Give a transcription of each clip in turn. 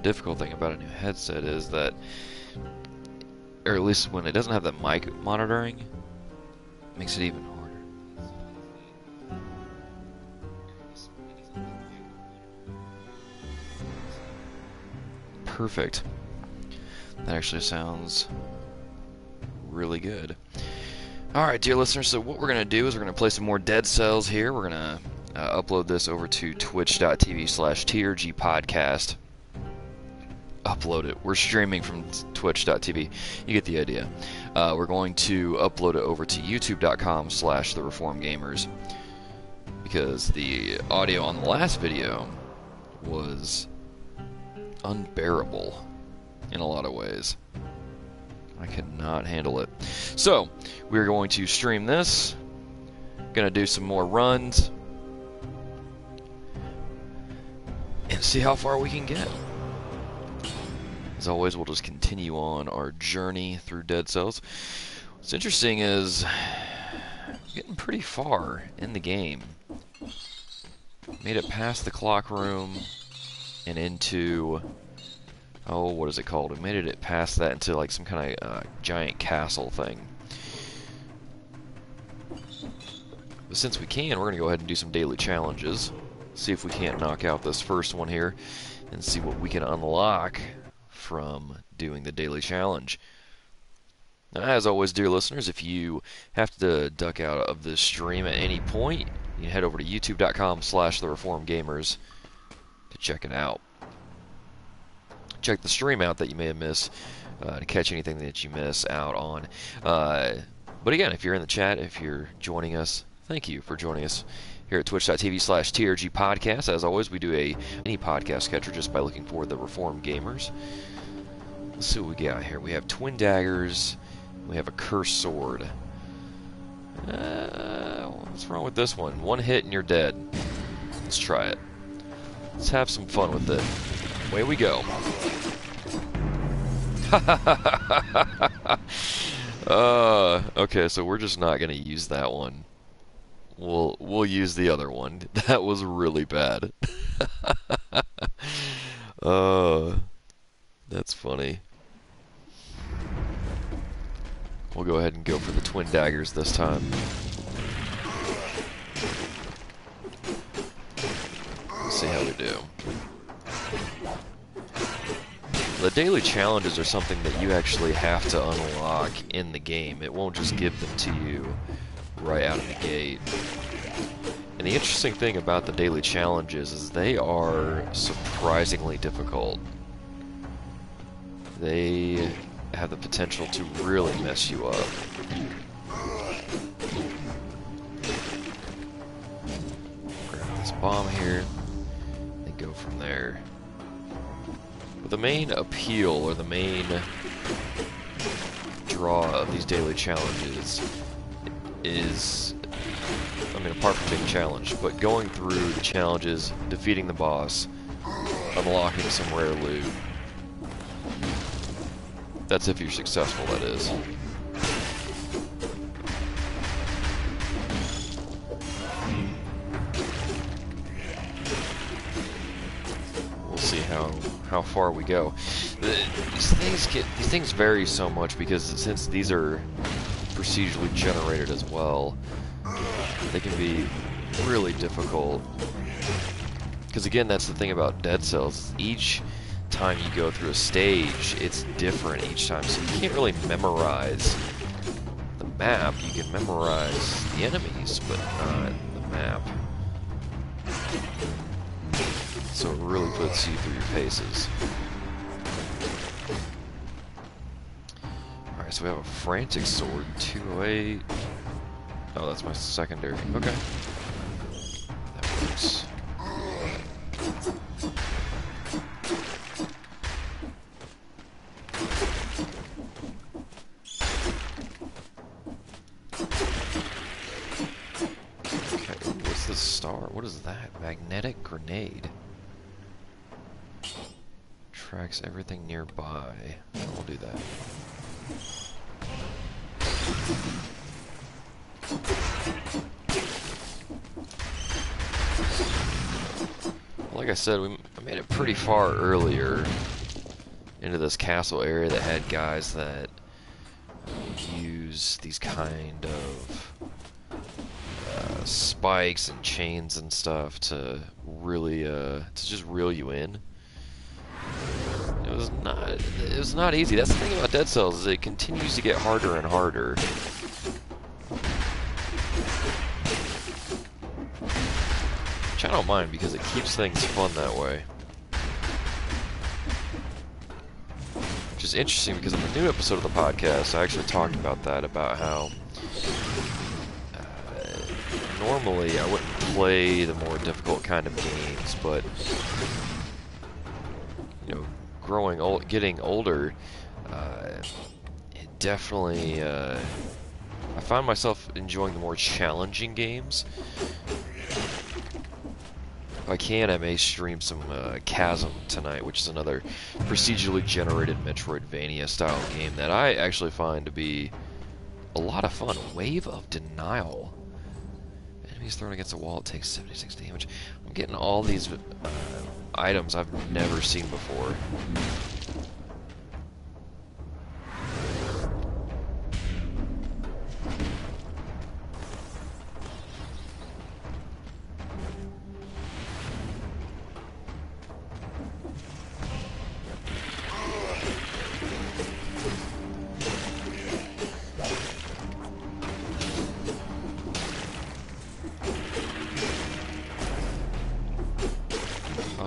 difficult thing about a new headset is that, or at least when it doesn't have that mic monitoring, it makes it even harder. Perfect. That actually sounds really good. Alright, dear listeners, so what we're going to do is we're going to play some more Dead Cells here. We're going to upload this over to twitch.tv/TRG podcast. Upload it. We're streaming from twitch.tv. You get the idea. We're going to upload it over to youtube.com/thereformgamers because the audio on the last video was unbearable in a lot of ways. I could not handle it. So, we're going to stream this. Gonna do some more runs. And see how far we can get. As always, we'll just continue on our journey through Dead Cells. What's interesting is getting pretty far in the game. Made it past the clock room and into, oh, what is it called? We made it past that into like some kind of giant castle thing. But since we can, we're going to go ahead and do some daily challenges. See if we can't knock out this first one here and see what we can unlock from doing the daily challenge. Now, as always, dear listeners, if you have to duck out of this stream at any point, you can head over to youtube.com/thereformgamers to check it out. Check the stream out that you may have missed to catch anything that you miss out on. But again, if you're in the chat, if you're joining us, thank you for joining us here at twitch.tv/TRG podcast. As always, we do any podcast catcher just by looking for the Reform Gamers. Let's see what we got here. We have twin daggers. We have a cursed sword. What's wrong with this one? One hit and you're dead. Let's try it. Let's have some fun with it. Away we go. Okay, so we're just not gonna use that one. We'll use the other one. That was really bad. That's funny. We'll go ahead and go for the twin daggers this time. Let's see how we do. The daily challenges are something that you actually have to unlock in the game. It won't just give them to you right out of the gate. And the interesting thing about the daily challenges is they are surprisingly difficult. They have the potential to really mess you up. Grab this bomb here and go from there. But the main appeal, or the main draw of these daily challenges is, I mean, apart from being challenged, but going through the challenges, defeating the boss, unlocking some rare loot. That's if you're successful, that is. We'll see how far we go. These things vary so much because since these are procedurally generated as well, they can be really difficult. Because again, that's the thing about Dead Cells. Each time you go through a stage, it's different each time, so you can't really memorize the map. You can memorize the enemies, but not the map. So it really puts you through your paces. Alright, so we have a frantic sword, 208. Oh, that's my secondary. Okay. That works. What is that? Magnetic grenade. Tracks everything nearby. We'll do that. I like I said, I made it pretty far earlier into this castle area that had guys that use these kind of spikes and chains and stuff to really to just reel you in. It was not easy. That's the thing about Dead Cells, is it continues to get harder and harder. Which I don't mind, because it keeps things fun that way. Which is interesting, because in the new episode of the podcast, I actually talked about that, about how normally I wouldn't play the more difficult kind of games, but you know, getting older, it definitely, I find myself enjoying the more challenging games. If I can, I may stream some Chasm tonight, which is another procedurally generated Metroidvania style game that I actually find to be a lot of fun. Wave of Denial. Enemies thrown against a wall, it takes 76 damage. I'm getting all these items I've never seen before.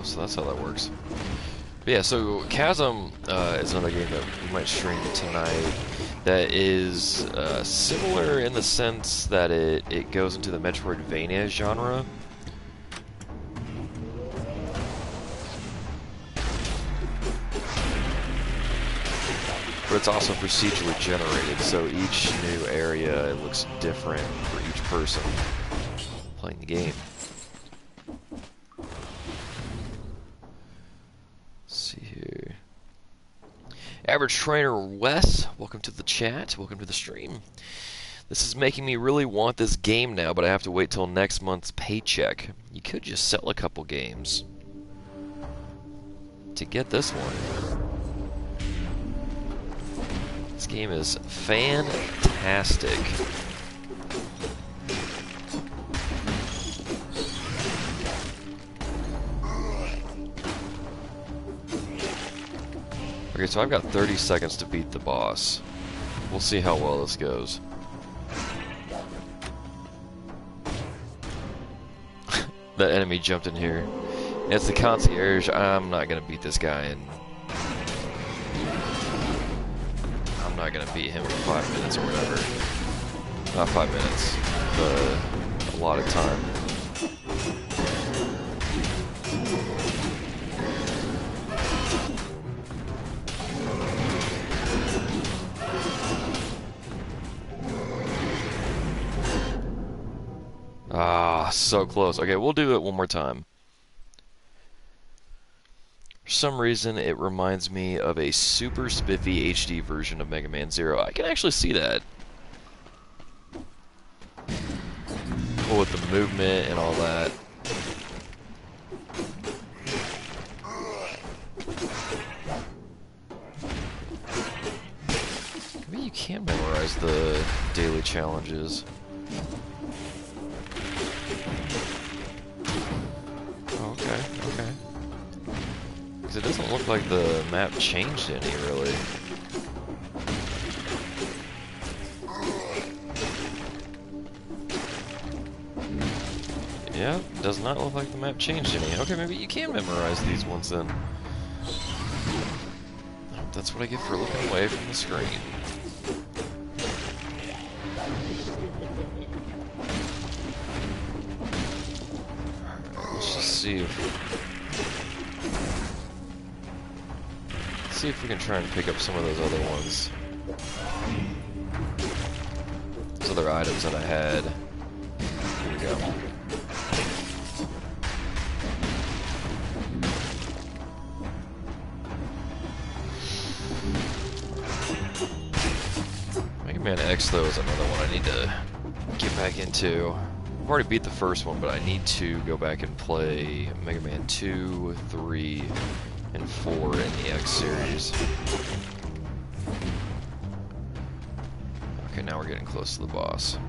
So that's how that works. But yeah, so Chasm is another game that we might stream tonight that is similar in the sense that it goes into the Metroidvania genre. But it's also procedurally generated, so each new area, it looks different for each person playing the game. Average Trainer Wes, welcome to the chat, welcome to the stream. This is making me really want this game now, but I have to wait till next month's paycheck. You could just sell a couple games to get this one. This game is fantastic. Okay, so I've got 30 seconds to beat the boss. We'll see how well this goes. That enemy jumped in here. It's the concierge. I'm not gonna beat this guy, and I'm not gonna beat him in 5 minutes or whatever. Not 5 minutes, but a lot of time. Ah, so close. Okay, we'll do it one more time. For some reason, it reminds me of a super spiffy HD version of Mega Man Zero. I can actually see that. Well, with the movement and all that. Maybe you can memorize the daily challenges. Okay. Because it doesn't look like the map changed any, really. Yeah, does not look like the map changed any. Okay, maybe you can memorize these ones then. That's what I get for looking away from the screen. See if we can try and pick up some of those other ones. Those other items that I had. Here we go. Mega Man X, though, is another one I need to get back into. I've already beat the first one, but I need to go back and play Mega Man 2, 3, and 4 in the X series. Okay, now we're getting close to the boss.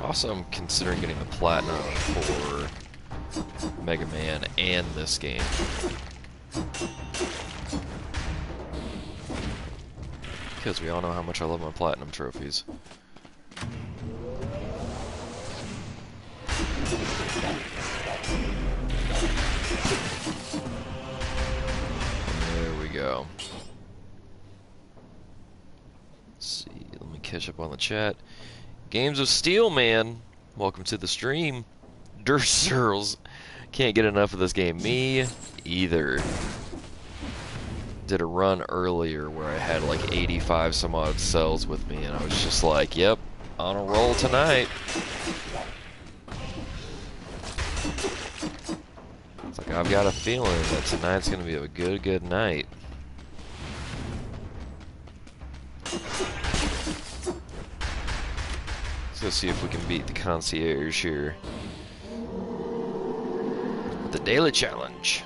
Awesome, considering getting the platinum for Mega Man and this game. Because we all know how much I love my platinum trophies. There we go. Let's see, let me catch up on the chat. Games of Steel, man. Welcome to the stream. Dursurls. Can't get enough of this game. Me either. Did a run earlier where I had like 85 some odd cells with me, and I was just like, yep, on a roll tonight. It's like, I've got a feeling that tonight's gonna be a good night. Let's see if we can beat the concierge here. The daily challenge.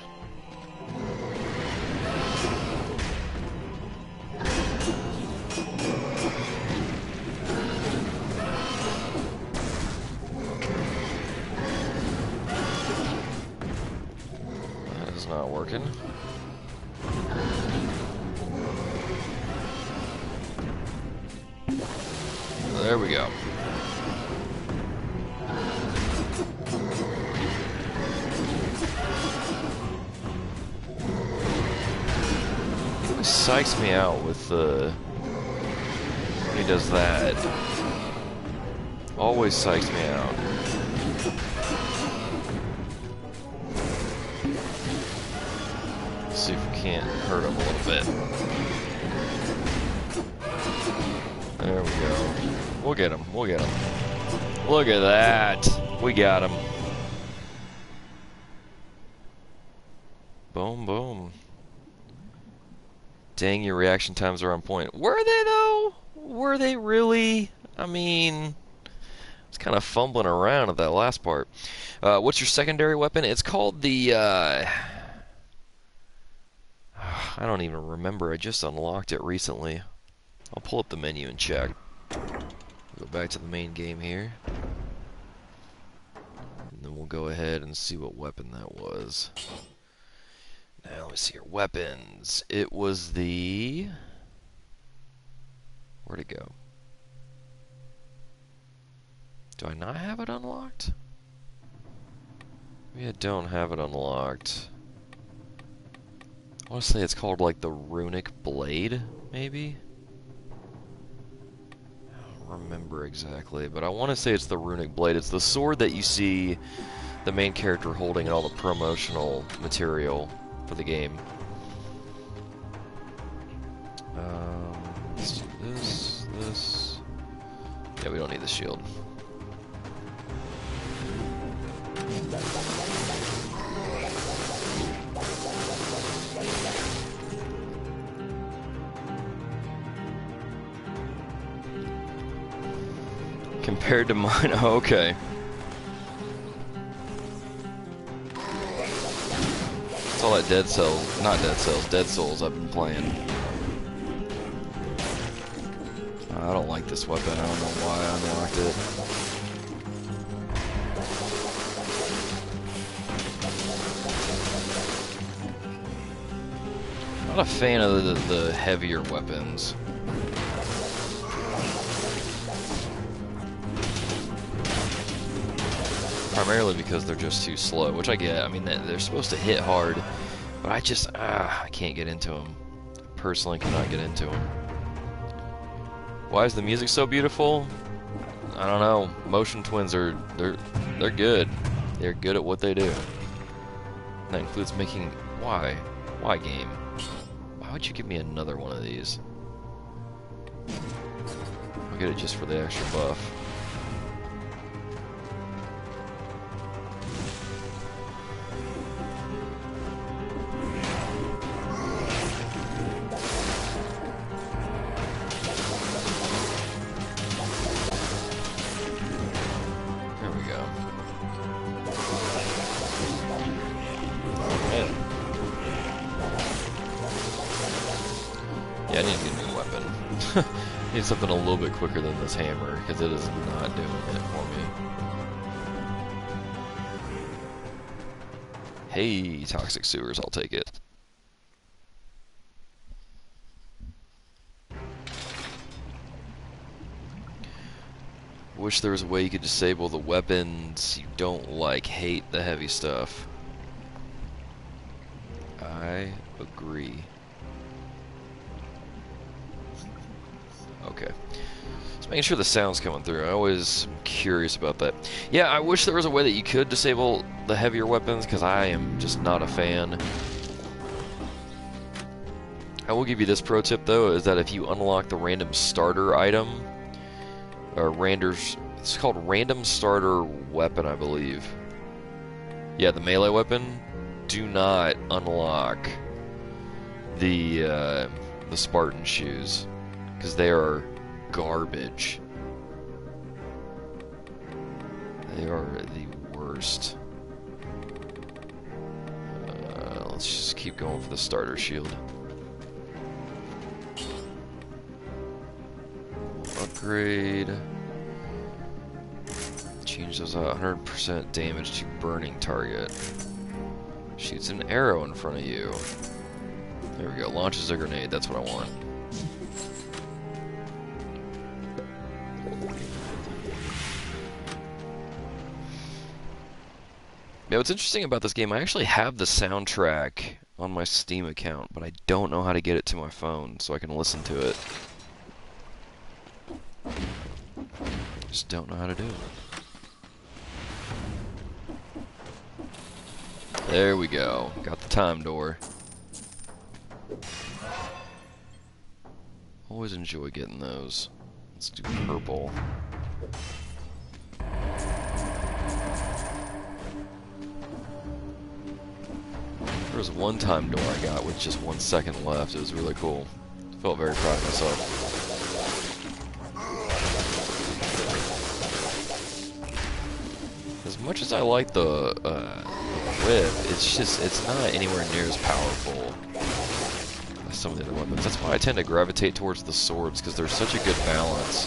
That is not working. There we go. Psychs me out with when he does that. Always psychs me out. Let's see if we can't hurt him a little bit. There we go. We'll get him. We'll get him. Look at that. We got him. Boom, boom. Dang, your reaction times are on point. Were they, though? Were they really? I mean, I was kind of fumbling around at that last part. What's your secondary weapon? It's called the, I don't even remember. I just unlocked it recently. I'll pull up the menu and check. Go back to the main game here. And then we'll go ahead and see what weapon that was. Now, let me see your weapons. It was the... Where'd it go? Do I not have it unlocked? Maybe I don't have it unlocked. I want to say it's called, like, the Runic Blade, maybe? I don't remember exactly, but I want to say it's the Runic Blade. It's the sword that you see the main character holding in all the promotional material for the game. Let's do this. Yeah, we don't need the shield. Compared to mine, oh, okay. It's all that Dead Cells, not Dead Cells, Dead Souls I've been playing. I don't like this weapon, I don't know why I unlocked it. Not a fan of the heavier weapons. Primarily because they're just too slow, which I get. I mean, they're supposed to hit hard, but I just, I can't get into them. Personally, cannot get into them. Why is the music so beautiful? I don't know. Motion Twins are, they're good. They're good at what they do. And that includes making, why game? Why would you give me another one of these? I'll get it just for the extra buff. Yeah, I need to get a new weapon. I need something a little bit quicker than this hammer, because it is not doing it for me. Hey, toxic sewers, I'll take it. Wish there was a way you could disable the weapons you don't like. Hate the heavy stuff. I agree. Okay. Just making sure the sound's coming through. I always am curious about that. Yeah, I wish there was a way that you could disable the heavier weapons, because I am just not a fan. I will give you this pro tip, though, is that if you unlock the random starter item, or it's called random starter weapon, I believe. Yeah, the melee weapon. Do not unlock the Spartan shoes, because they are garbage. They are the worst. Let's just keep going for the starter shield. Upgrade. Change those 100% damage to burning target. Shoots an arrow in front of you. There we go. Launches a grenade. That's what I want. Yeah, what's interesting about this game, I actually have the soundtrack on my Steam account, but I don't know how to get it to my phone so I can listen to it. Just don't know how to do it. There we go. Got the time door. Always enjoy getting those. Let's do purple. There was one time door I got with just 1 second left. It was really cool. Felt very proud of myself. As much as I like the whip, it's not anywhere near as powerful as some of the other weapons. That's why I tend to gravitate towards the swords, because they're such a good balance.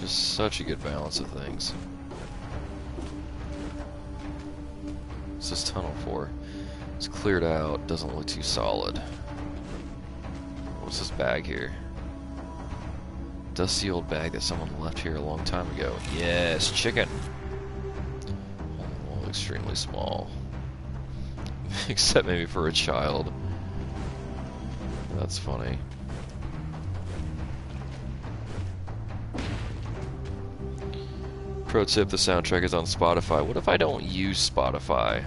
Just such a good balance of things. What's this tunnel for? It's cleared out, doesn't look too solid. What's this bag here? Dusty old bag that someone left here a long time ago. Yes, chicken! Oh, extremely small. Except maybe for a child. That's funny. Pro tip, the soundtrack is on Spotify. What if I don't use Spotify?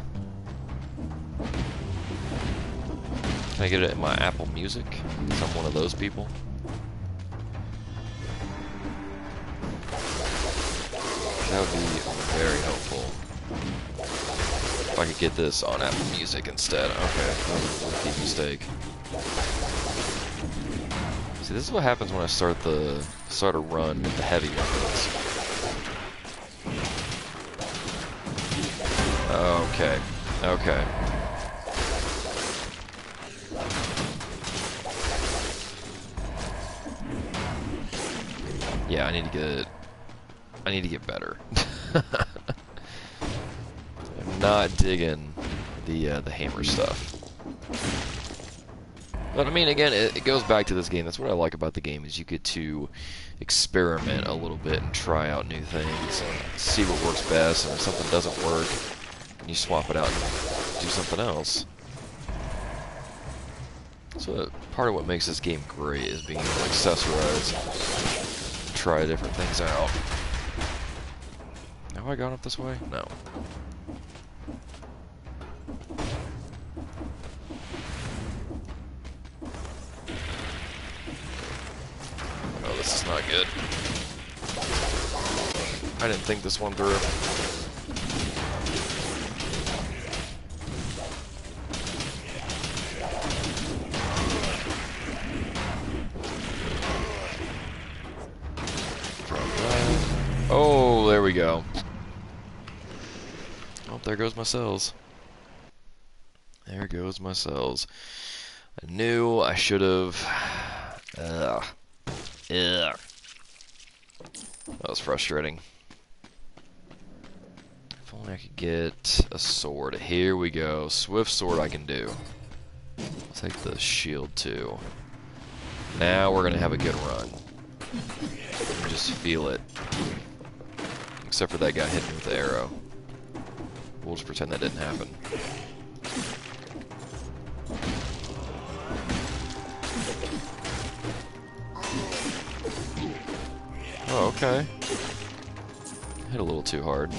Can I get it in my Apple Music? Because I'm one of those people. That would be very helpful. If I could get this on Apple Music instead. Okay, that was a rookie mistake. See, this is what happens when I start a run with the heavy weapons. Okay, okay. Yeah, I need to get better. I'm not digging the hammer stuff. But I mean, again, it goes back to this game. That's what I like about the game, is you get to experiment a little bit and try out new things and see what works best, and if something doesn't work, you swap it out and do something else. So part of what makes this game great is being able to accessorize, try different things out. Have I gone up this way? No. Oh, this is not good. I didn't think this one through. Drop that. we go. Oh, there goes my cells. There goes my cells. I knew I should have. Ugh. Ugh. That was frustrating. If only I could get a sword. Here we go. Swift sword I can do. I'll take the shield too. Now we're gonna have a good run. Just feel it. Except for that guy hitting me with the arrow. We'll just pretend that didn't happen. Oh, okay. Hit a little too hard.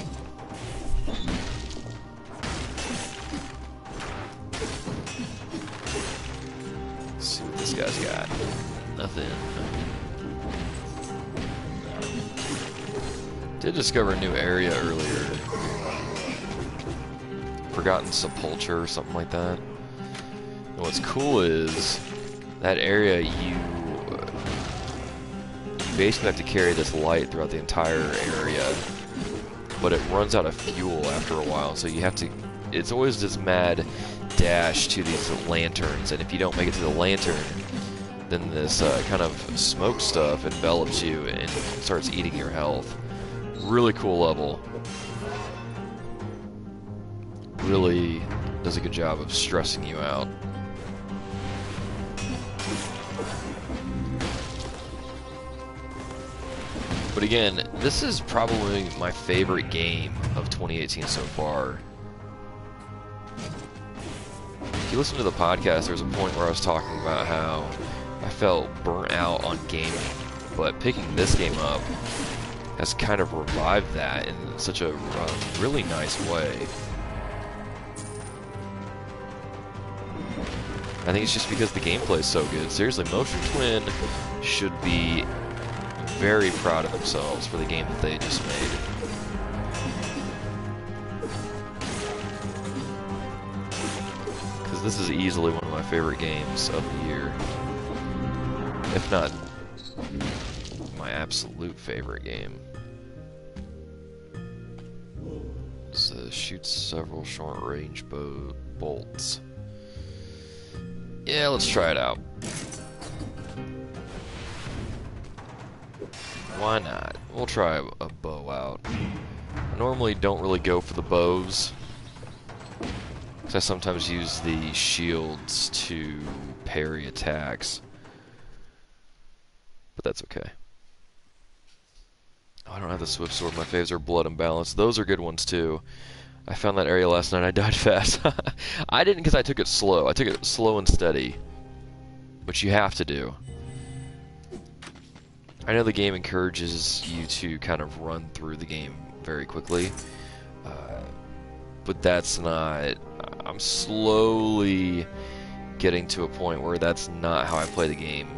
Let's see what this guy's got. Nothing. Did discover a new area earlier. Forgotten Sepulcher or something like that. And what's cool is that area you basically have to carry this light throughout the entire area, but it runs out of fuel after a while, so you have to, it's always this mad dash to these lanterns, and if you don't make it to the lantern, then this kind of smoke stuff envelops you and starts eating your health. Really cool level. Really does a good job of stressing you out. But again, this is probably my favorite game of 2018 so far. If you listen to the podcast, there's a point where I was talking about how I felt burnt out on gaming, but picking this game up has kind of revived that in such a really nice way. I think it's just because the gameplay is so good. Seriously, Motion Twin should be very proud of themselves for the game that they just made. Because this is easily one of my favorite games of the year. If not my absolute favorite game. So shoots several short-range bolts. Yeah, let's try it out. Why not? We'll try a bow out. I normally don't really go for the bows, because I sometimes use the shields to parry attacks. But that's okay. Oh, I don't have the swift sword. My faves are blood and balance. Those are good ones too. I found that area last night. I died fast. I didn't, because I took it slow. I took it slow and steady, which you have to do. I know the game encourages you to kind of run through the game very quickly, but that's not... I'm slowly getting to a point where that's not how I play the game.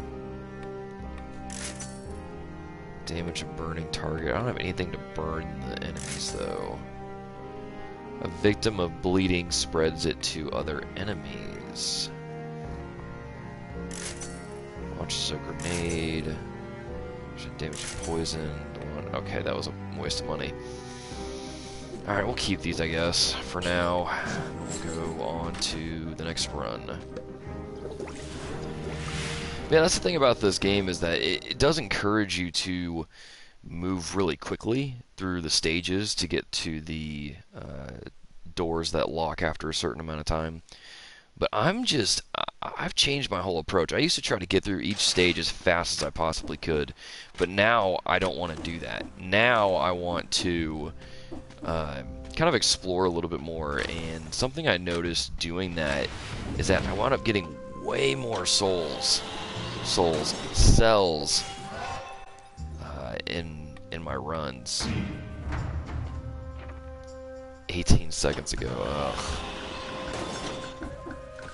Damage a burning target. I don't have anything to burn the enemies, though. A victim of bleeding spreads it to other enemies. Launches a grenade. Should damage poison. Okay, that was a waste of money. Alright, we'll keep these, I guess, for now. We'll go on to the next run. Yeah, that's the thing about this game, is that it does encourage you to move really quickly through the stages to get to the doors that lock after a certain amount of time. But I've changed my whole approach. I used to try to get through each stage as fast as I possibly could, but now I don't want to do that. Now I want to kind of explore a little bit more, and something I noticed doing that is that I wound up getting way more cells in my runs. 18 seconds ago. Ugh.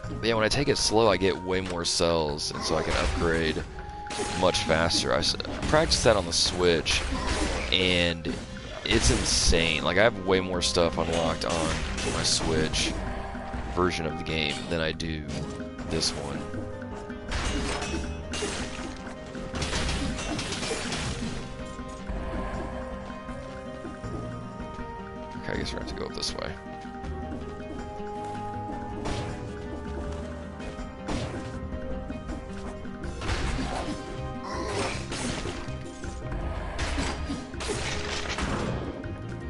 But yeah, when I take it slow, I get way more cells, and so I can upgrade much faster. I practiced that on the Switch, and it's insane. Like, I have way more stuff unlocked on my Switch version of the game than I do this one. guess we're going to have to go up this way.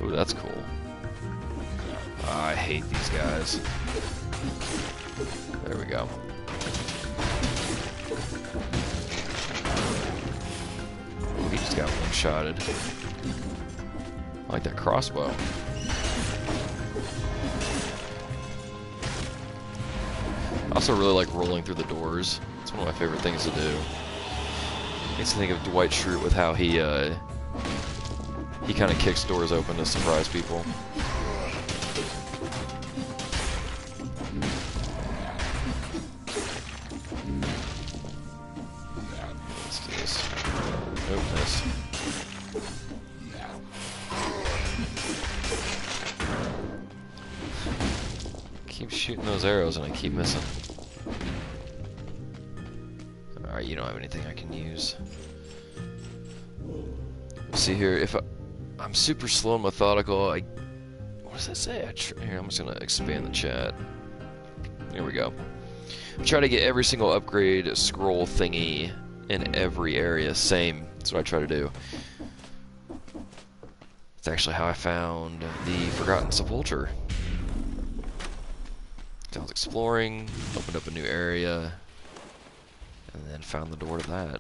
Ooh, that's cool. I hate these guys. There we go. Ooh, he just got one-shotted. I like that crossbow. I also really like rolling through the doors. It's one of my favorite things to do. Makes me think of Dwight Schrute with how he kind of kicks doors open to surprise people. Let's do this. Nope, missed. Keep shooting those arrows and I keep missing. Alright, you don't have anything I can use. See here, if I'm super slow and methodical, what does that say? Here, I'm just gonna expand the chat. Here we go. Try to get every single upgrade scroll thingy in every area. Same. That's what I try to do. It's actually how I found the Forgotten Sepulchre. I was exploring, opened up a new area, and then found the door to that.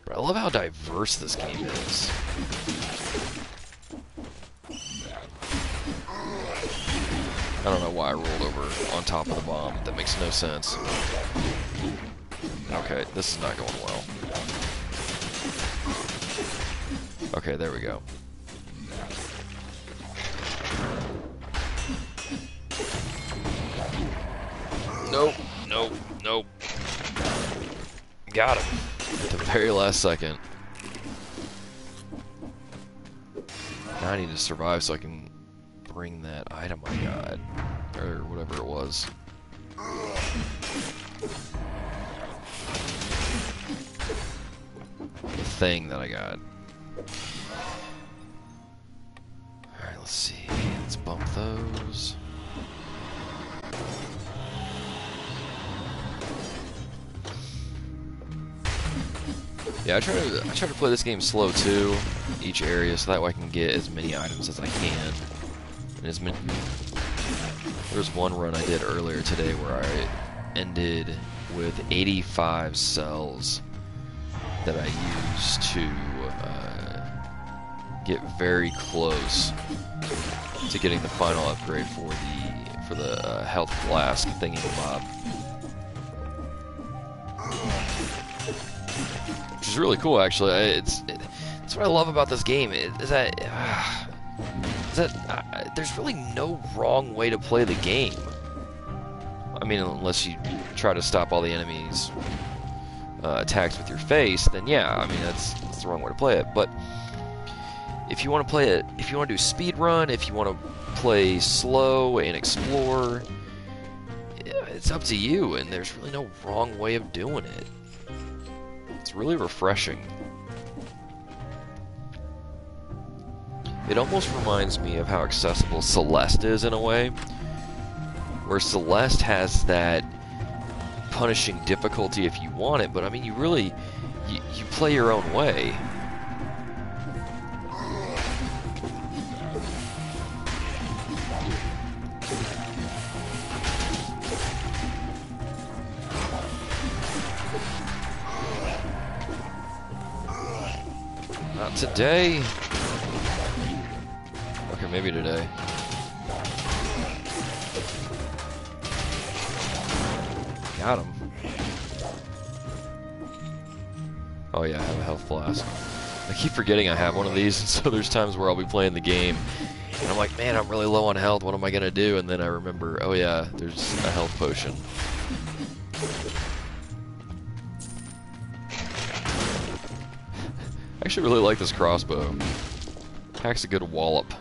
But I love how diverse this game is. I don't know why I rolled over on top of the bomb. That makes no sense. Okay, this is not going well. Okay, there we go. Nope, nope, nope. Got him. At the very last second. Now I need to survive so I can bring that item I got. Or whatever it was. The thing that I got. Alright, let's see. Let's bump those. Yeah, I try to play this game slow too, each area, so that way I can get as many items as I can. And as many. There was one run I did earlier today where I ended with 85 cells that I used to get very close to getting the final upgrade for the health flask thingy mob. Which is really cool, actually. It's what I love about this game. Is that there's really no wrong way to play the game. I mean, unless you try to stop all the enemies' attacks with your face, then yeah, I mean that's the wrong way to play it. But if you want to play it, if you want to do speed run, if you want to play slow and explore, it's up to you. And there's really no wrong way of doing it. It's really refreshing. It almost reminds me of how accessible Celeste is in a way, where Celeste has that punishing difficulty if you want it, but I mean, you play your own way. Not today. Okay, maybe today. Got him. Oh yeah, I have a health flask. I keep forgetting I have one of these, so there's times where I'll be playing the game, and I'm like, man, I'm really low on health, what am I gonna do? And then I remember, oh yeah, there's a health potion. I actually really like this crossbow. Packs a good wallop.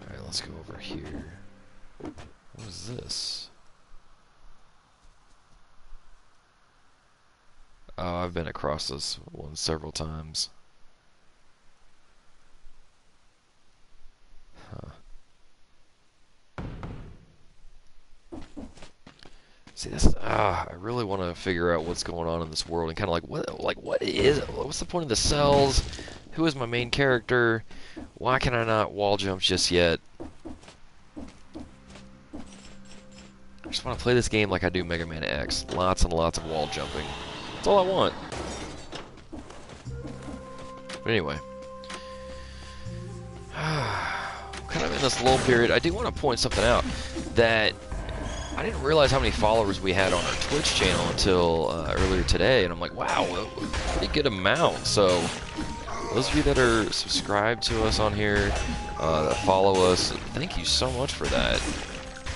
Alright, let's go over here. What is this? Oh, I've been across this one several times. Huh. See, this. I really want to figure out what's going on in this world and kind of what is? What's the point of the cells? Who is my main character? Why can I not wall jump just yet? I just want to play this game like I do Mega Man X. Lots and lots of wall jumping. That's all I want. But anyway. Kind of in this lull period, I do want to point something out. That I didn't realize how many followers we had on our Twitch channel until earlier today. And I'm like, wow, a pretty good amount. So, those of you that are subscribed to us on here, that follow us, thank you so much for that.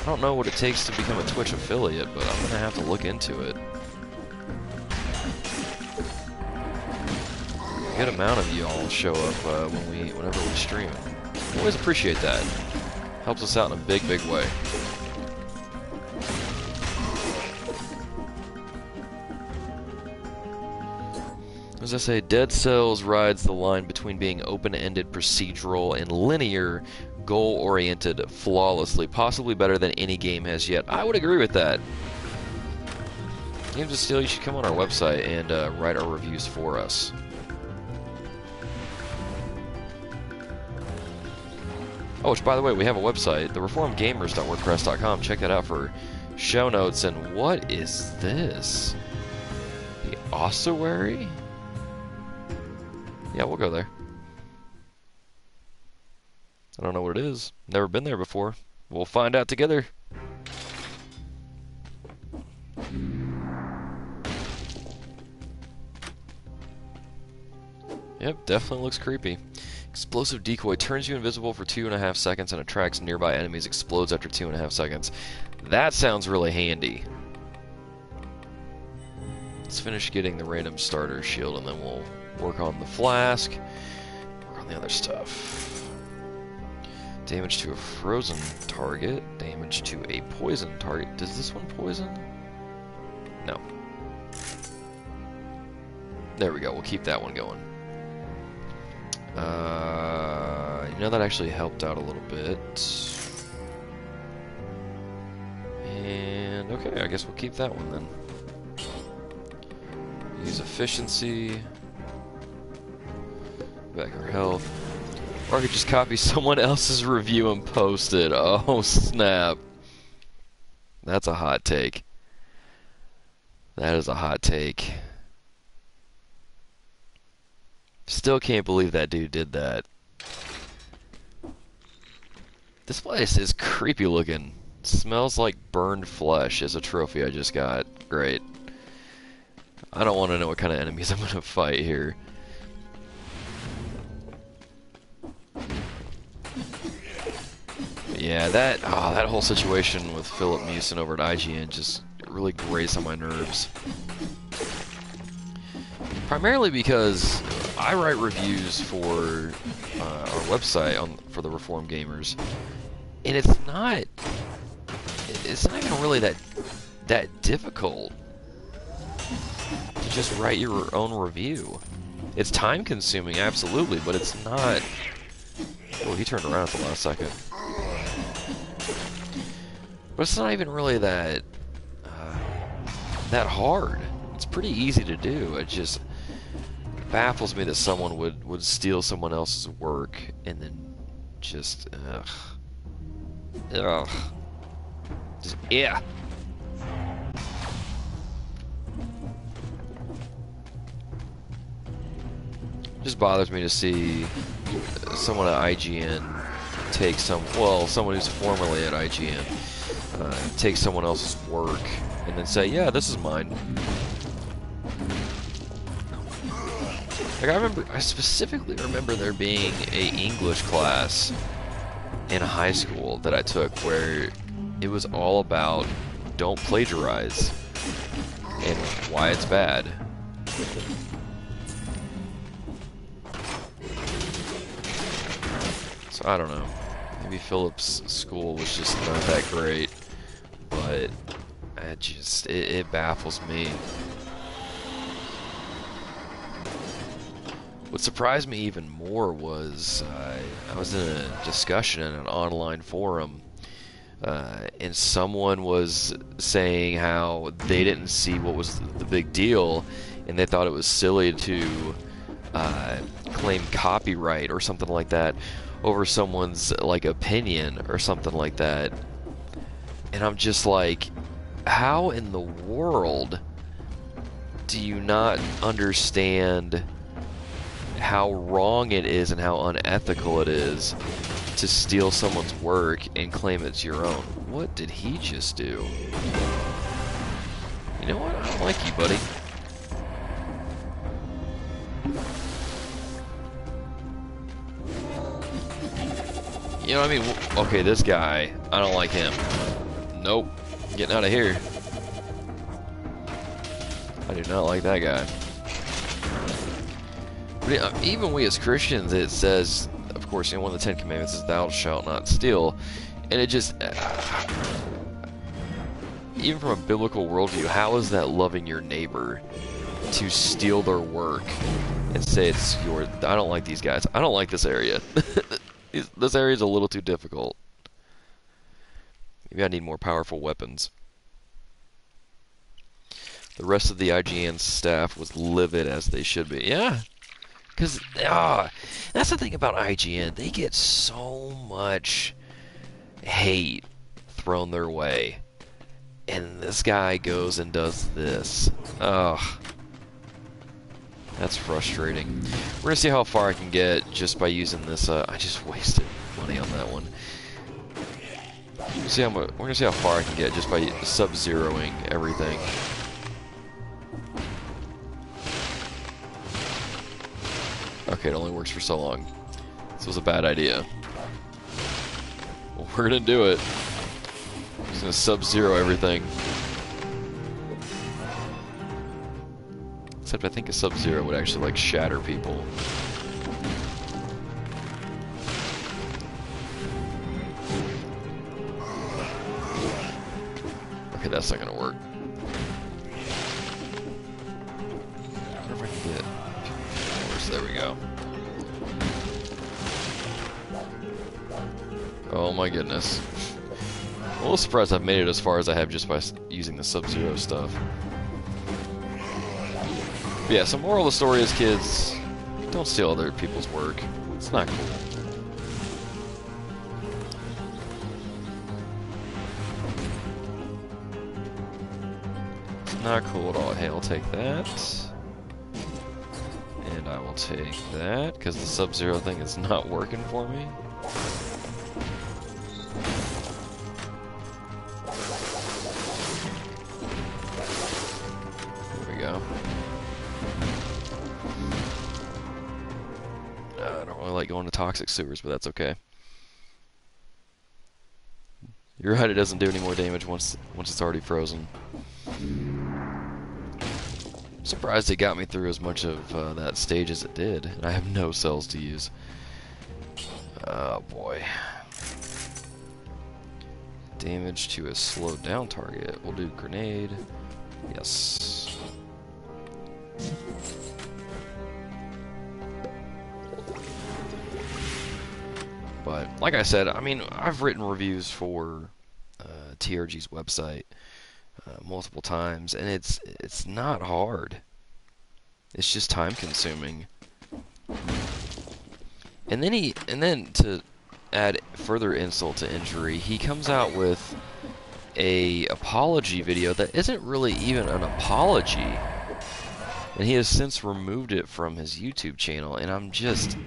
I don't know what it takes to become a Twitch affiliate, but I'm going to have to look into it. A good amount of you all show up whenever we stream. Always appreciate that. Helps us out in a big, big way. As I say, Dead Cells rides the line between being open-ended procedural and linear, goal-oriented flawlessly, possibly better than any game has yet. I would agree with that. Games of Steel, you should come on our website and write our reviews for us. Oh, which, by the way, we have a website, thereformedgamers.wordpress.com. Check that out for show notes. And what is this? The ossuary? Yeah, we'll go there. I don't know what it is. Never been there before. We'll find out together. Yep, definitely looks creepy. Explosive decoy turns you invisible for 2.5 seconds and attracts nearby enemies. Explodes after 2.5 seconds. That sounds really handy. Let's finish getting the random starter shield and then we'll work on the flask. Work on the other stuff. Damage to a frozen target. Damage to a poison target. Does this one poison? No. There we go. We'll keep that one going. You know, that actually helped out a little bit. And, okay, I guess we'll keep that one then. Use efficiency. Back our health. Or I could just copy someone else's review and post it. Oh, snap. That's a hot take. That is a hot take. Still can't believe that dude did that. This place is creepy looking. Smells like burned flesh as a trophy I just got. Great. I don't want to know what kind of enemies I'm going to fight here. But yeah, that whole situation with Philip Mewson over at IGN just really grates on my nerves. Primarily because I write reviews for our website for the Reformed Gamers, and it's not even really that difficult to just write your own review. It's time consuming, absolutely, but it's not. Oh, he turned around at the last second. But it's not even really that hard. It's pretty easy to do. It just baffles me that someone would steal someone else's work and then just just yeah. It just bothers me to see someone at IGN take someone who's formerly at IGN take someone else's work and then say, yeah, this is mine. Like I specifically remember there being a English class in high school that I took where it was all about don't plagiarize and why it's bad. So I don't know. Maybe Philip's school was just not that great, but it baffles me. What surprised me even more was I was in a discussion in an online forum, and someone was saying how they didn't see what was the big deal, and they thought it was silly to claim copyright or something like that over someone's like opinion or something like that. And I'm just like, how in the world do you not understand how wrong it is and how unethical it is to steal someone's work and claim it's your own? What did he just do? You know what? I don't like you, buddy. You know what I mean? Okay, this guy, I don't like him. Nope. Getting out of here. I do not like that guy. But even we as Christians, it says, of course, you know, one of the Ten Commandments is thou shalt not steal. And it just, even from a biblical worldview, how is that loving your neighbor to steal their work and say it's yours? I don't like these guys. I don't like this area. This area is a little too difficult. Maybe I need more powerful weapons. The rest of the IGN staff was livid, as they should be. Yeah. Because, that's the thing about IGN. They get so much hate thrown their way. And this guy goes and does this. Ugh. That's frustrating. We're going to see how far I can get just by using this. I just wasted money on that one. We're going to see how far I can get just by sub-zeroing everything. Okay, it only works for so long. This was a bad idea. Well, we're going to do it. I'm just going to sub-zero everything. Except I think a Sub-Zero would actually, like, shatter people. Okay, that's not gonna work. I wonder if I can get powers. There we go. Oh my goodness. I'm a little surprised I've made it as far as I have just by using the Sub-Zero stuff. But yeah, so moral of the story is, kids, don't steal other people's work. It's not cool. It's not cool at all. Hey, I'll take that. And I will take that, because the Sub-Zero thing is not working for me. There we go. I don't really like going to toxic sewers, but that's okay. You're right, it doesn't do any more damage once it's already frozen. I'm surprised it got me through as much of that stage as it did, and I have no cells to use. Oh boy. Damage to a slowed down target. We'll do grenade. Yes. But, like I said, I mean, I've written reviews for TRG's website multiple times, and it's not hard. It's just time consuming. And then to add further insult to injury, he comes out with a apology video that isn't really even an apology. And he has since removed it from his YouTube channel, and I'm just...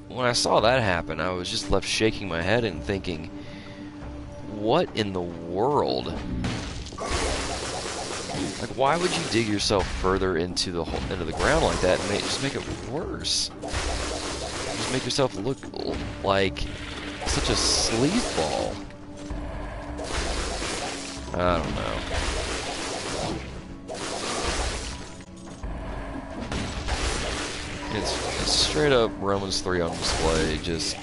when I saw that happen, I was just left shaking my head and thinking, what in the world? Like, why would you dig yourself further into the ground like that and just make it worse? Just make yourself look like such a sleazeball. I don't know. It's straight up Romans 3 on display. Just,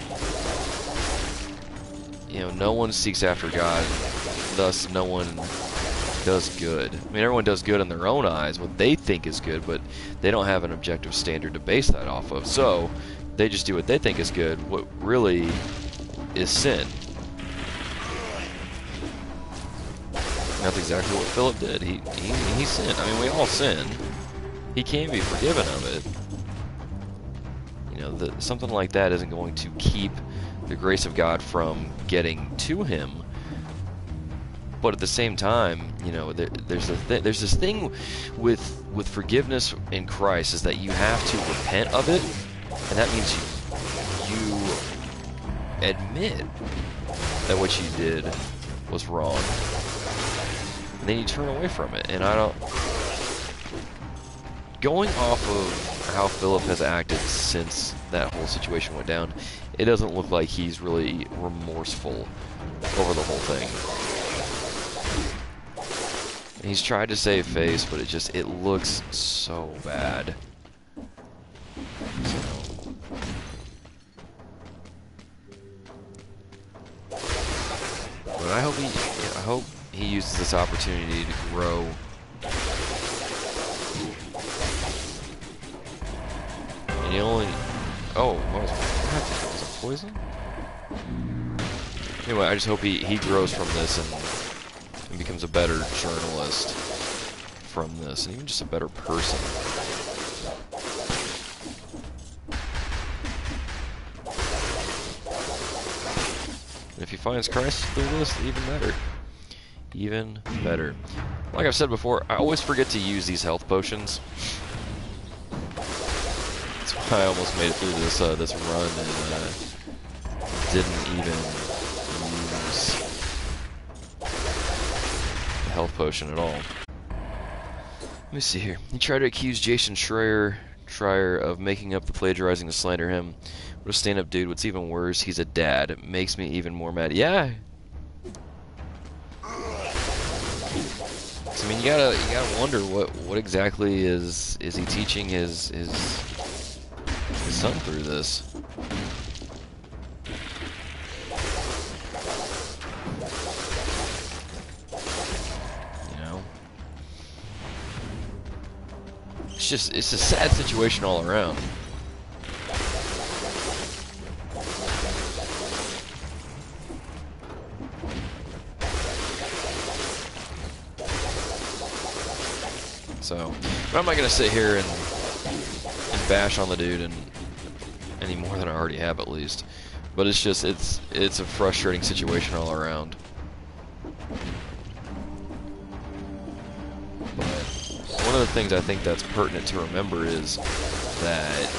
you know, no one seeks after God, thus no one does good. I mean, everyone does good in their own eyes, what they think is good, but they don't have an objective standard to base that off of. So they just do what they think is good, what really is sin. And that's exactly what Philip did. He sinned. I mean, we all sin. He can be forgiven of it. You know, something like that isn't going to keep the grace of God from getting to him. But at the same time, you know, there's this thing with forgiveness in Christ, is that you have to repent of it, and that means you admit that what you did was wrong, and then you turn away from it. And I don't, going off of how Philip has acted since that whole situation went down, it doesn't look like he's really remorseful over the whole thing. He's tried to save face, but it looks so bad. So. But I hope he uses this opportunity to grow. And he only, what was it, poison? Anyway, I just hope he grows from this and becomes a better journalist from this, and even just a better person. And if he finds Christ through this, even better. Even better. Like I've said before, I always forget to use these health potions. That's why I almost made it through this run and didn't even use health potion at all. Let me see here. He tried to accuse Jason Schreier of making up the plagiarizing to slander him. What a stand-up dude. What's even worse, he's a dad. It makes me even more mad. Yeah. So, I mean, you gotta wonder what exactly is he teaching his son through this. It's a sad situation all around. So, but I'm not gonna sit here and bash on the dude and any more than I already have, at least. But it's just it's a frustrating situation all around. One of the things I think that's pertinent to remember is that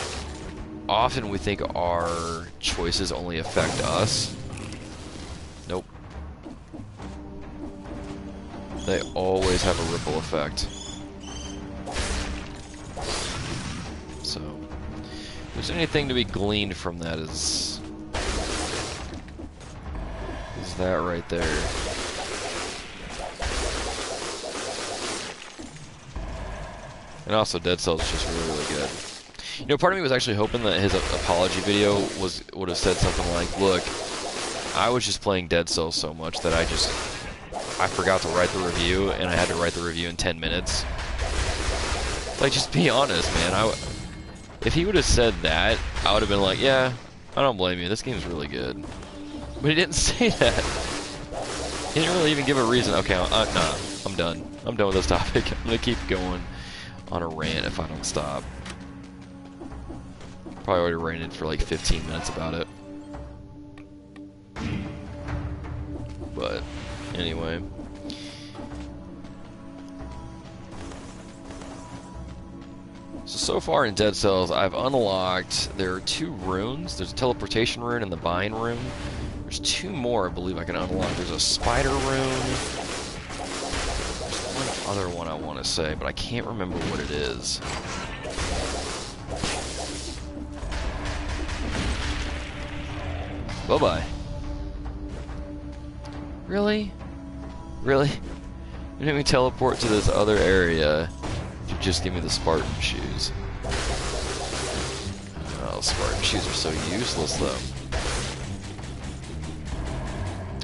often we think our choices only affect us. Nope. They always have a ripple effect. So, if there's anything to be gleaned from that is that right there. And also, Dead Cells is just really, really good. You know, part of me was actually hoping that his apology video would have said something like, "Look, I was just playing Dead Cells so much that I forgot to write the review, and I had to write the review in 10 minutes." Like, just be honest, man. If he would have said that, I would have been like, "Yeah, I don't blame you. This game's really good." But he didn't say that. He didn't really even give a reason. Okay, nah, I'm done. I'm done with this topic. I'm gonna keep going on a rant if I don't stop. Probably already ranted for like 15 minutes about it. But anyway. So far in Dead Cells, I've unlocked, there are 2 runes. There's a teleportation rune and the bind rune. There's 2 more I believe I can unlock. There's a spider rune. One other one I want to say, but I can't remember what it is. Bye-bye. Really? Really? You made me teleport to this other area to just give me the Spartan shoes. Oh, Spartan shoes are so useless, though.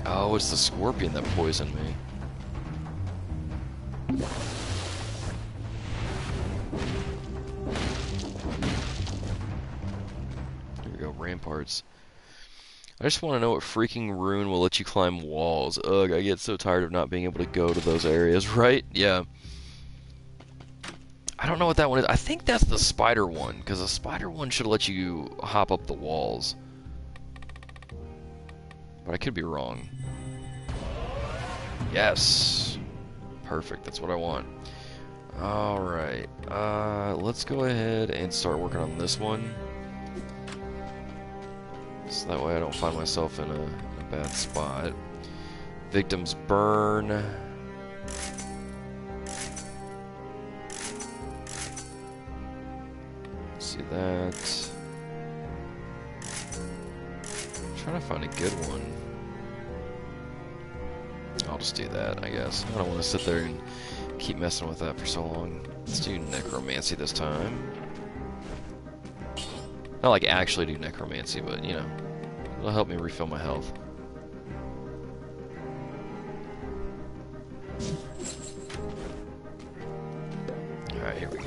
Oh, it's the scorpion that poisoned me. Here we go, ramparts. I just want to know what freaking rune will let you climb walls. Ugh, I get so tired of not being able to go to those areas, right? Yeah. I don't know what that one is. I think that's the spider one, because the spider one should let you hop up the walls. But I could be wrong. Yes! Perfect, that's what I want. Alright, let's go ahead and start working on this one. So that way I don't find myself in a bad spot. Victims burn. See that. I'm trying to find a good one. I'll just do that, I guess. I don't want to sit there and keep messing with that for so long. Let's do necromancy this time. Not like actually do necromancy, but you know, it'll help me refill my health. Alright, here we go.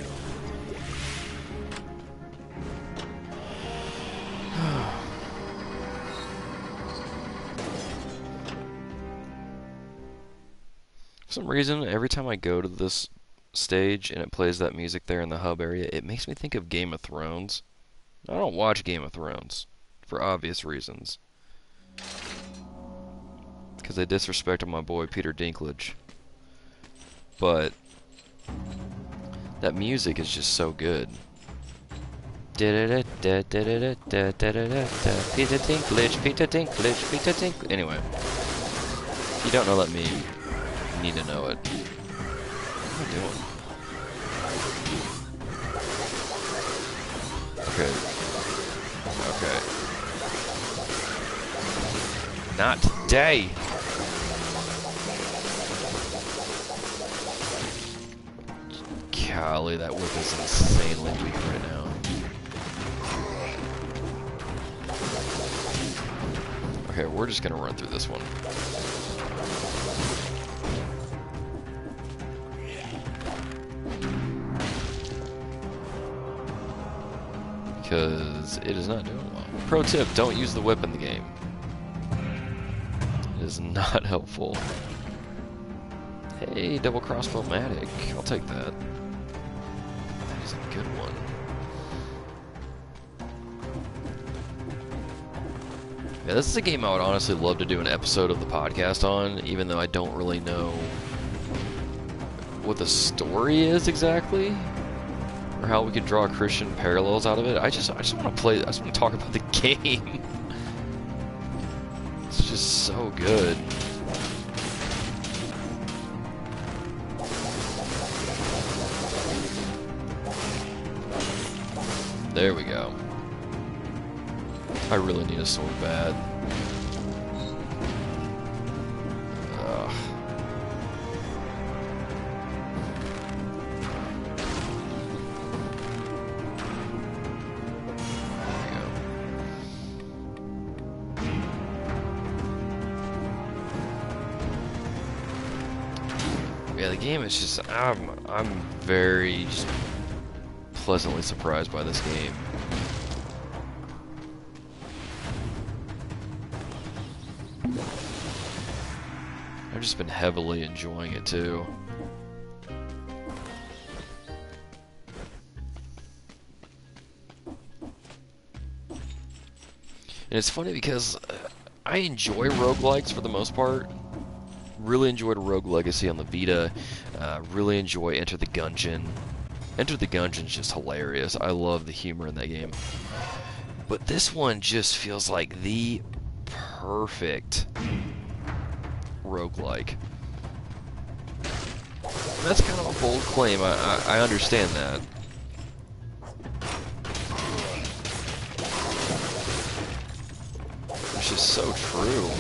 For some reason, every time I go to this stage and it plays that music there in the hub area, it makes me think of Game of Thrones. I don't watch Game of Thrones, for obvious reasons. Because they disrespected my boy Peter Dinklage. But that music is just so good. Peter Dinklage, Peter Dinklage, Peter Dinklage. Anyway, if you don't know that meme, you need to know it. What am I doing? Okay. Okay. Not today! Golly, that whip is insanely weak right now. Okay, we're just gonna run through this one. Because it is not doing well. Pro tip, don't use the whip in the game. It is not helpful. Hey, double crossbow-matic. I'll take that. That is a good one. Yeah, this is a game I would honestly love to do an episode of the podcast on, even though I don't really know what the story is exactly, or how we could draw Christian parallels out of it. I just want to play. I just want to talk about the game. It's just so good. There we go. I really need a sword bad. Ugh. There we go. Yeah, the game is just I'm very just pleasantly surprised by this game. I've just been heavily enjoying it too. And it's funny because I enjoy roguelikes for the most part. Really enjoyed Rogue Legacy on the Vita. Really enjoy Enter the Gungeon. Enter the Gungeon's just hilarious. I love the humor in that game. But this one just feels like the perfect roguelike. That's kind of a bold claim, I understand that. It's just so true.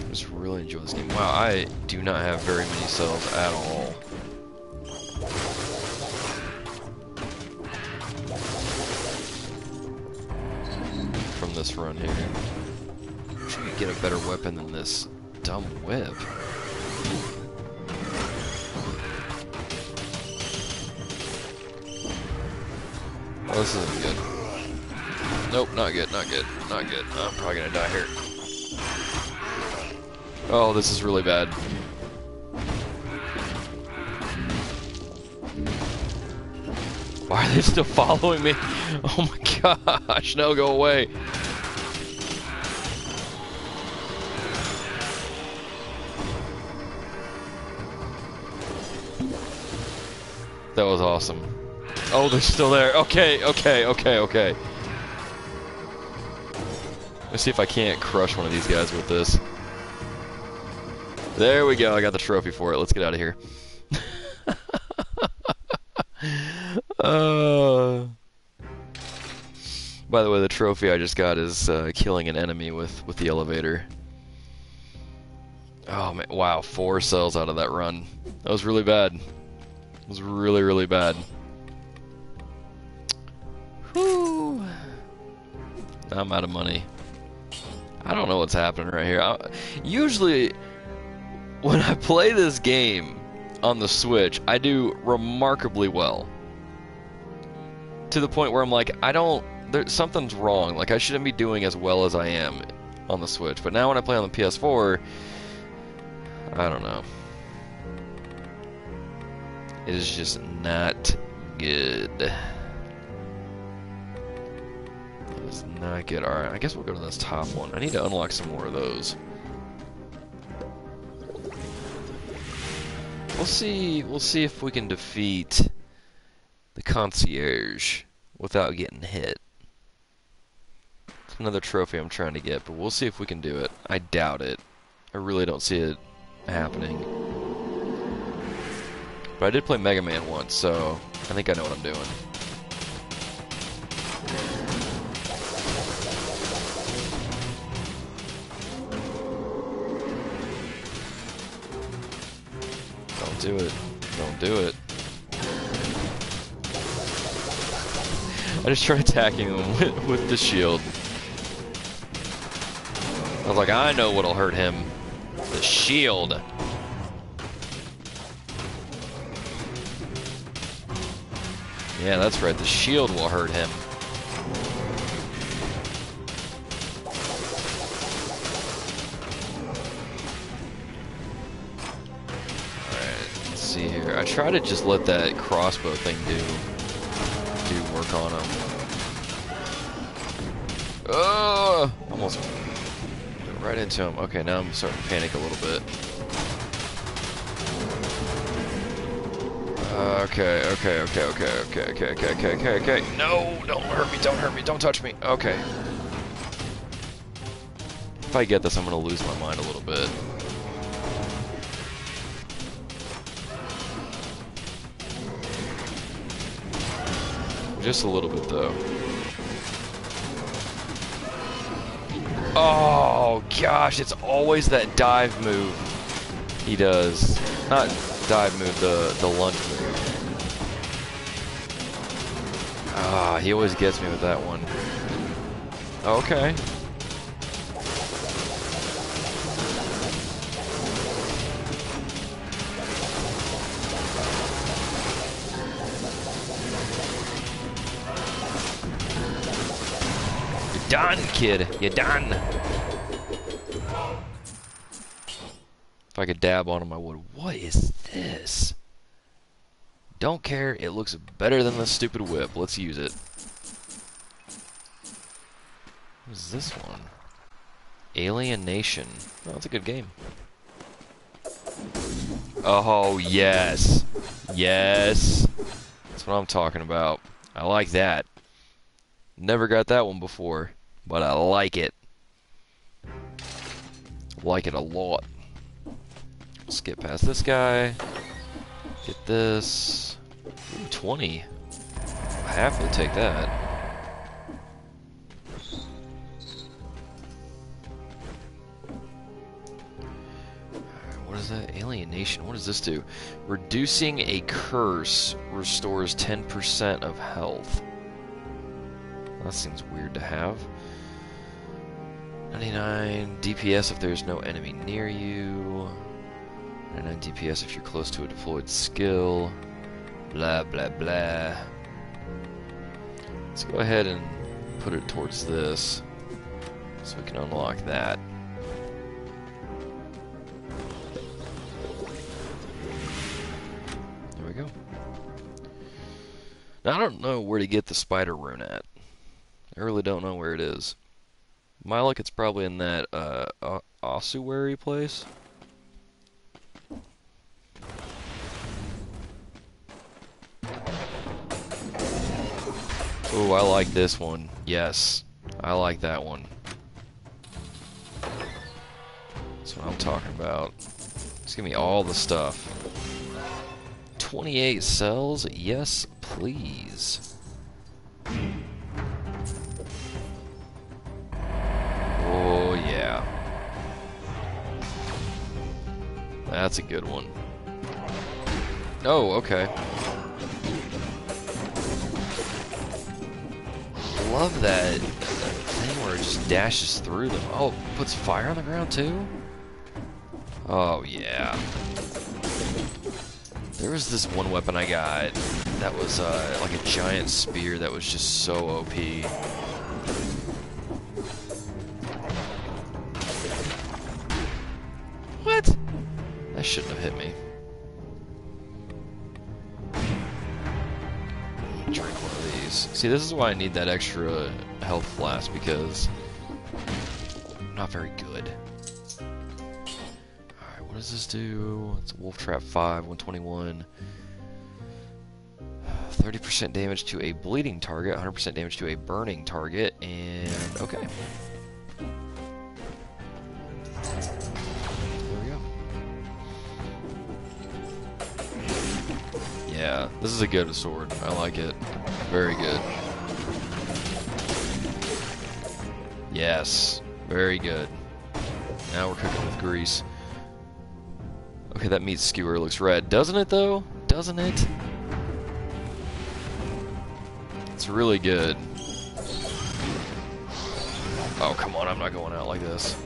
Just really enjoy this game. Wow, I do not have very many cells at all. From this run here. I'm trying to get a better weapon than this dumb whip. Oh, this isn't good. Nope, not good, not good, not good. I'm probably gonna die here. Oh, this is really bad. Why are they still following me? Oh my gosh, no, go away. That was awesome. Oh, they're still there. Okay, okay, okay, okay. Let's see if I can't crush one of these guys with this. There we go, I got the trophy for it. Let's get out of here. By the way, the trophy I just got is killing an enemy with the elevator. Oh man, wow, 4 cells out of that run. That was really bad. It was really, really bad. Whew. I'm out of money. I don't know what's happening right here. Usually, when I play this game on the Switch, I do remarkably well. To the point where I'm like, something's wrong. Like, I shouldn't be doing as well as I am on the Switch. But now when I play on the PS4, I don't know. It is just not good. It is not good. Alright, I guess we'll go to this top one. I need to unlock some more of those. We'll see if we can defeat the concierge without getting hit. It's another trophy I'm trying to get, but we'll see if we can do it. I doubt it. I really don't see it happening. But I did play Mega Man once, so I think I know what I'm doing. Don't do it. Don't do it. I just tried attacking him with the shield. I was like, I know what'll hurt him. The shield. Yeah, that's right. The shield will hurt him. Alright, let's see here. I try to just let that crossbow thing do work on him. Oh! Almost went right into him. Okay, now I'm starting to panic a little bit. Okay. No, don't hurt me, don't hurt me, don't touch me. Okay. If I get this, I'm gonna lose my mind a little bit. Just a little bit, though. Oh, gosh, it's always that dive move he does. Not dive move, the lunge move. Ah, he always gets me with that one. Okay. You're done, kid. You're done. If I could dab on him, I would. What is this? Don't care. It looks better than the stupid whip. Let's use it. What is this one? Alienation. Oh, that's a good game. Oh, yes. Yes. That's what I'm talking about. I like that. Never got that one before, but I like it. Like it a lot. Skip past this guy. Get this. Ooh, 20. I have to take that. what is that? Alienation. What does this do? Reducing a curse restores 10% of health. That seems weird to have. 99 DPS if there's no enemy near you. 99 DPS if you're close to a deployed skill. Blah, blah, blah. Let's go ahead and put it towards this so we can unlock that. There we go. Now, I don't know where to get the spider rune at. I really don't know where it is. My luck, it's probably in that ossuary place. Ooh, I like this one. Yes, I like that one. That's what I'm talking about. Just give me all the stuff. 28 cells? Yes, please. Oh, yeah. That's a good one. Oh, okay. Love that thing where it just dashes through them. Oh, puts fire on the ground too? Oh, yeah. There was this one weapon I got that was like a giant spear that was just so OP. What? That shouldn't have hit me. Drink one of these. See, this is why I need that extra health flask, because I'm not very good. Alright, what does this do? It's a Wolf Trap 5, 121. 30% damage to a bleeding target, 100% damage to a burning target, and okay. There we go. Yeah, this is a good sword. I like it. Very good. Yes, very good. Now we're cooking with grease. Okay, that meat skewer looks red. Doesn't it, though? Doesn't it? It's really good. Oh, come on, I'm not going out like this.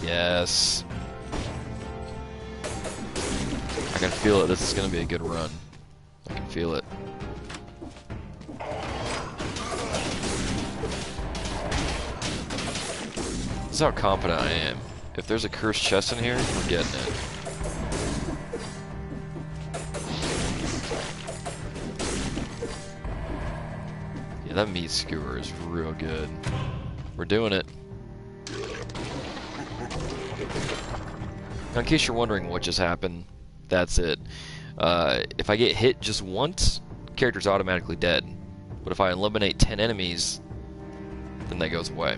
Yes. I can feel it. This is going to be a good run. I can feel it. This is how confident I am. If there's a cursed chest in here, we're getting it. Yeah, that meat skewer is real good. We're doing it. Now, in case you're wondering what just happened, that's it. If I get hit just once, the character's automatically dead. But if I eliminate 10 enemies, then that goes away.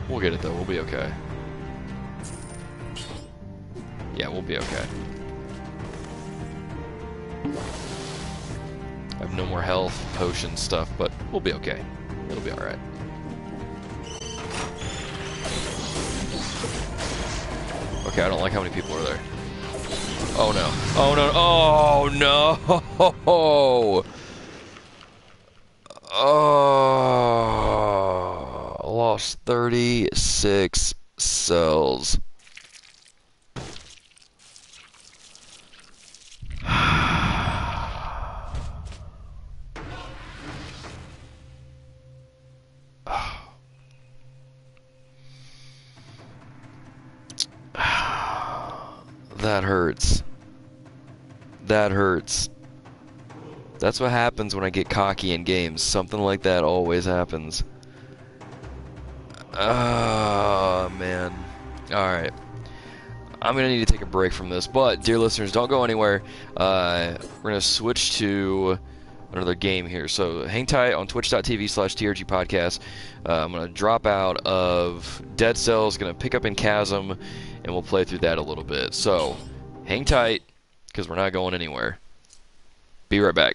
We'll get it though, we'll be okay. Yeah, we'll be okay. I have no more health, potion stuff, but we'll be okay. It'll be alright. Okay, I don't like how many people are there. Oh no. Oh no. Oh no. Oh. I lost 36 cells. That hurts. That hurts. That's what happens when I get cocky in games. Something like that always happens. Oh, man. Alright. I'm going to need to take a break from this. But, dear listeners, don't go anywhere. We're going to switch to another game here. So, hang tight on twitch.tv/TRGpodcast. I'm going to drop out of Dead Cells, going to pick up in Chasm, and we'll play through that a little bit. So, hang tight, because we're not going anywhere. Be right back.